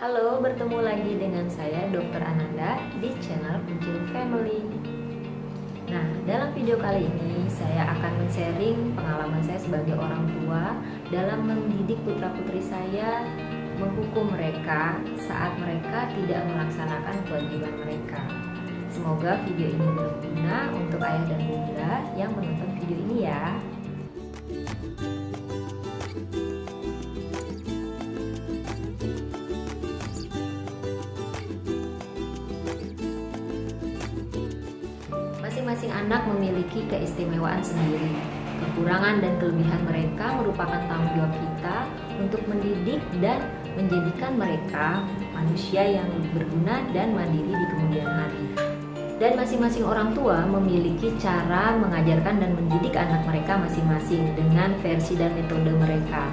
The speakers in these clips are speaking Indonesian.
Halo, bertemu lagi dengan saya Dr. Ananda di channel Kuncil Family. Nah, dalam video kali ini saya akan men-sharing pengalaman saya sebagai orang tua dalam mendidik putra-putri saya, menghukum mereka saat mereka tidak melaksanakan kewajiban mereka. Semoga video ini berguna untuk ayah dan bunda yang menonton video ini ya. Masing-masing anak memiliki keistimewaan sendiri. Kekurangan dan kelebihan mereka merupakan tanggung jawab kita untuk mendidik dan menjadikan mereka manusia yang berguna dan mandiri di kemudian hari. Dan masing-masing orang tua memiliki cara mengajarkan dan mendidik anak mereka masing-masing dengan versi dan metode mereka.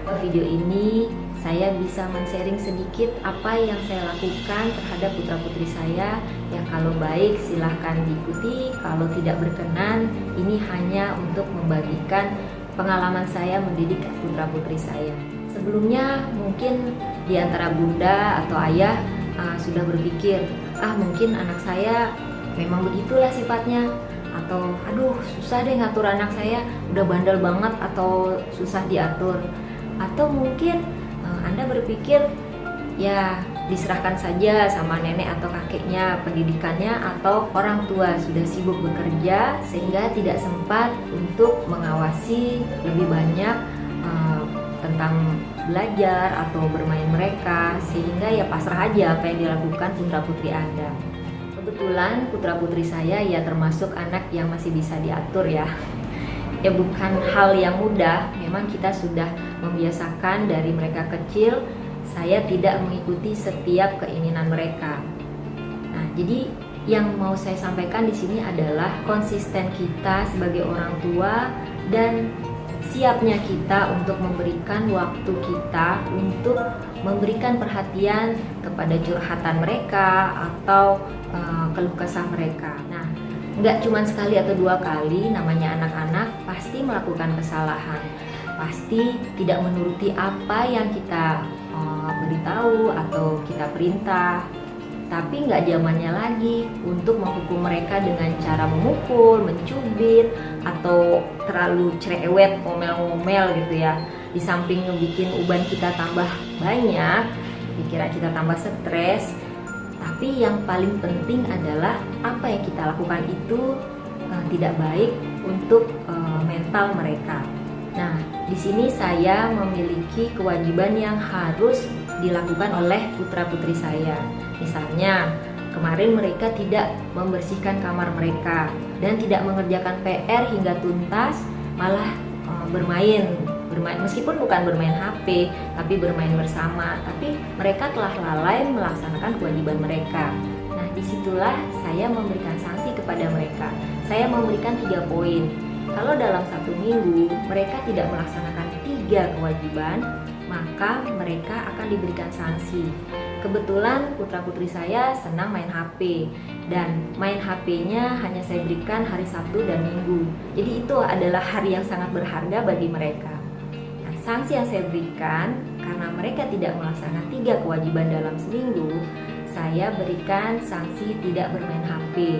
Di video ini saya bisa men-sharing sedikit apa yang saya lakukan terhadap putra-putri saya. Yang kalau baik silahkan diikuti, kalau tidak berkenan ini hanya untuk membagikan pengalaman saya mendidik putra-putri saya. Sebelumnya mungkin di antara bunda atau ayah sudah berpikir, mungkin anak saya memang begitulah sifatnya, atau aduh susah deh ngatur anak saya, udah bandel banget atau susah diatur. Atau mungkin Anda berpikir ya diserahkan saja sama nenek atau kakeknya pendidikannya, atau orang tua sudah sibuk bekerja sehingga tidak sempat untuk mengawasi lebih banyak tentang belajar atau bermain mereka, sehingga ya pasrah aja apa yang dilakukan putra-putri Anda. Kebetulan putra-putri saya ya termasuk anak yang masih bisa diatur ya. Ya bukan hal yang mudah, memang kita sudah membiasakan dari mereka kecil. Saya tidak mengikuti setiap keinginan mereka. Nah, jadi yang mau saya sampaikan di sini adalah konsisten kita sebagai orang tua dan siapnya kita untuk memberikan waktu kita untuk memberikan perhatian kepada curhatan mereka atau keluh kesah mereka. Nah, nggak cuma sekali atau dua kali, namanya anak-anak pasti melakukan kesalahan, pasti tidak menuruti apa yang kita beritahu atau kita perintah. Tapi nggak zamannya lagi untuk menghukum mereka dengan cara memukul, mencubit, atau terlalu cerewet, ngomel-ngomel gitu ya. Di samping ngebikin uban kita tambah banyak, pikiran kita tambah stres. Tapi yang paling penting adalah apa yang kita lakukan itu tidak baik untuk mental mereka. Nah, di sini saya memiliki kewajiban yang harus dilakukan oleh putra-putri saya. Misalnya, kemarin mereka tidak membersihkan kamar mereka dan tidak mengerjakan PR hingga tuntas, malah bermain meskipun bukan bermain HP, tapi bermain bersama. Tapi mereka telah lalai melaksanakan kewajiban mereka. Nah, disitulah saya memberikan sanksi kepada mereka. Saya memberikan 3 poin. Kalau dalam 1 minggu mereka tidak melaksanakan 3 kewajiban, maka mereka akan diberikan sanksi. Kebetulan putra-putri saya senang main HP, dan main HP-nya hanya saya berikan hari Sabtu dan Minggu. Jadi itu adalah hari yang sangat berharga bagi mereka. Nah, sanksi yang saya berikan karena mereka tidak melaksanakan 3 kewajiban dalam seminggu, saya berikan sanksi tidak bermain HP.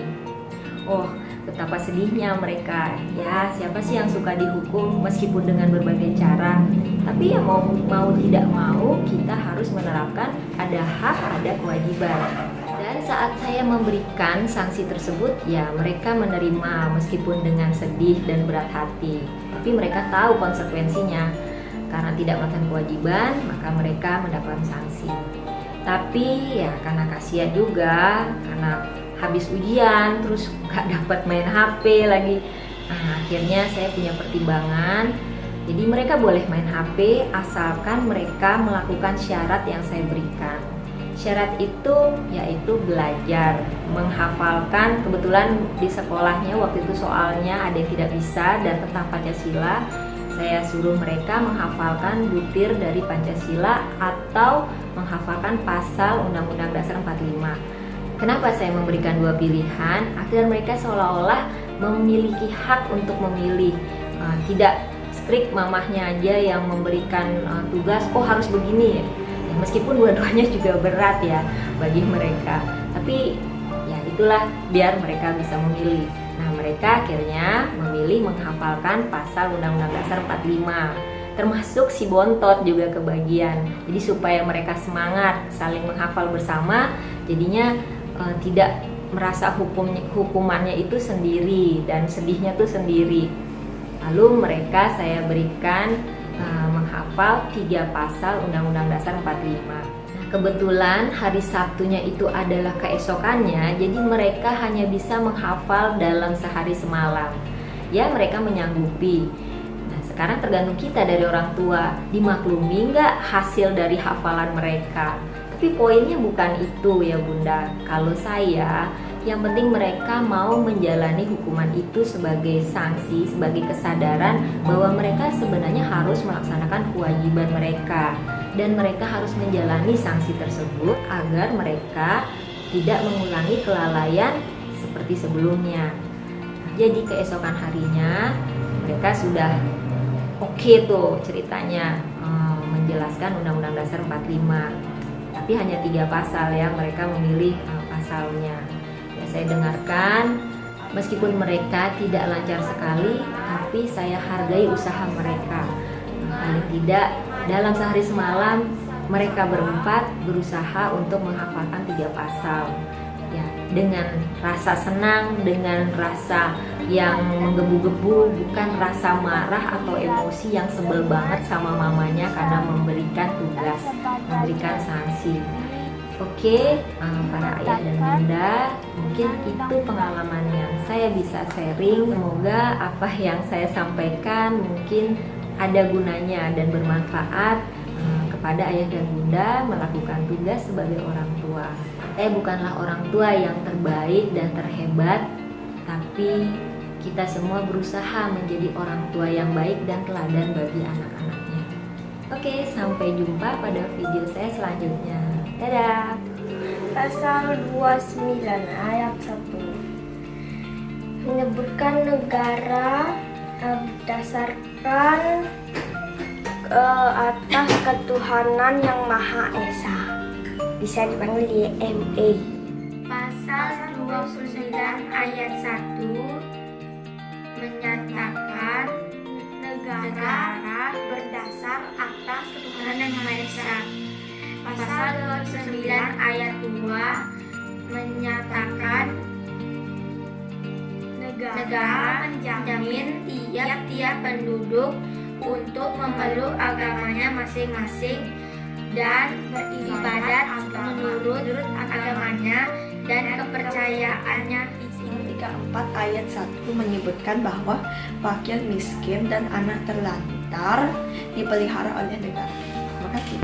Oh, betapa sedihnya mereka. Ya, siapa sih yang suka dihukum meskipun dengan berbagai cara. Tapi ya mau tidak mau kita harus menerapkan ada hak, ada kewajiban. Dan saat saya memberikan sanksi tersebut, ya mereka menerima meskipun dengan sedih dan berat hati. Tapi mereka tahu konsekuensinya. Karena tidak melakukan kewajiban, maka mereka mendapatkan sanksi. Tapi ya karena kasihan juga, karena habis ujian terus nggak dapat main HP lagi. Nah, akhirnya saya punya pertimbangan. Jadi mereka boleh main HP asalkan mereka melakukan syarat yang saya berikan. Syarat itu yaitu belajar, menghafalkan. Kebetulan di sekolahnya waktu itu soalnya ada yang tidak bisa dan tentang Pancasila. Saya suruh mereka menghafalkan butir dari Pancasila atau menghafalkan pasal Undang-Undang Dasar 45. Kenapa saya memberikan 2 pilihan? Agar mereka seolah-olah memiliki hak untuk memilih, tidak strict mamahnya aja yang memberikan tugas, harus begini ya. meskipun dua-duanya juga berat ya bagi mereka, tapi ya itulah, biar mereka bisa memilih. Nah, mereka akhirnya memilih menghafalkan pasal Undang-Undang Dasar 45, termasuk si Bontot juga kebagian. Jadi supaya mereka semangat saling menghafal bersama, jadinya tidak merasa hukumannya itu sendiri dan sedihnya tuh sendiri. Lalu mereka saya berikan menghafal 3 pasal Undang-Undang Dasar 45. Kebetulan hari Sabtunya itu adalah keesokannya, jadi mereka hanya bisa menghafal dalam sehari semalam. Ya, mereka menyanggupi. Nah, sekarang tergantung kita dari orang tua, dimaklumi nggak hasil dari hafalan mereka. Tapi poinnya bukan itu ya Bunda. Kalau saya, yang penting mereka mau menjalani hukuman itu sebagai sanksi, sebagai kesadaran bahwa mereka sebenarnya harus melaksanakan kewajiban mereka. Dan mereka harus menjalani sanksi tersebut agar mereka tidak mengulangi kelalaian seperti sebelumnya. Jadi keesokan harinya mereka sudah oke tuh ceritanya menjelaskan Undang-Undang Dasar 45. Tapi hanya 3 pasal ya, mereka memilih pasalnya. Ya, saya dengarkan, meskipun mereka tidak lancar sekali, tapi saya hargai usaha mereka. Paling tidak dalam sehari semalam mereka berempat berusaha untuk menghafalkan 3 pasal. Ya, dengan rasa senang, dengan rasa yang menggebu-gebu, bukan rasa marah atau emosi yang sebel banget sama mamanya karena memberikan tugas, memberikan sanksi. Oke, para ayah dan bunda, mungkin itu pengalaman yang saya bisa sharing. Semoga apa yang saya sampaikan mungkin ada gunanya dan bermanfaat kepada ayah dan bunda melakukan tugas sebagai orang tua. Saya bukanlah orang tua yang terbaik dan terhebat, tapi kita semua berusaha menjadi orang tua yang baik dan teladan bagi anak-anaknya. Oke, sampai jumpa pada video saya selanjutnya. Dadah. Pasal 29 ayat 1 menyebutkan negara berdasarkan atas ketuhanan yang Maha Esa, bisa dipanggil YME. Pasal 29 ayat 1 menyatakan negara berdasar atas ketuhanan yang Maha Esa. Pasal 29 ayat 2 menyatakan negara menjamin tiap-tiap penduduk untuk memeluk agamanya masing-masing dan beribadat menurut agamanya dan kepercayaannya. Di sini 34 ayat 1 menyebutkan bahwa fakir miskin dan anak terlantar dipelihara oleh negara. Terima kasih.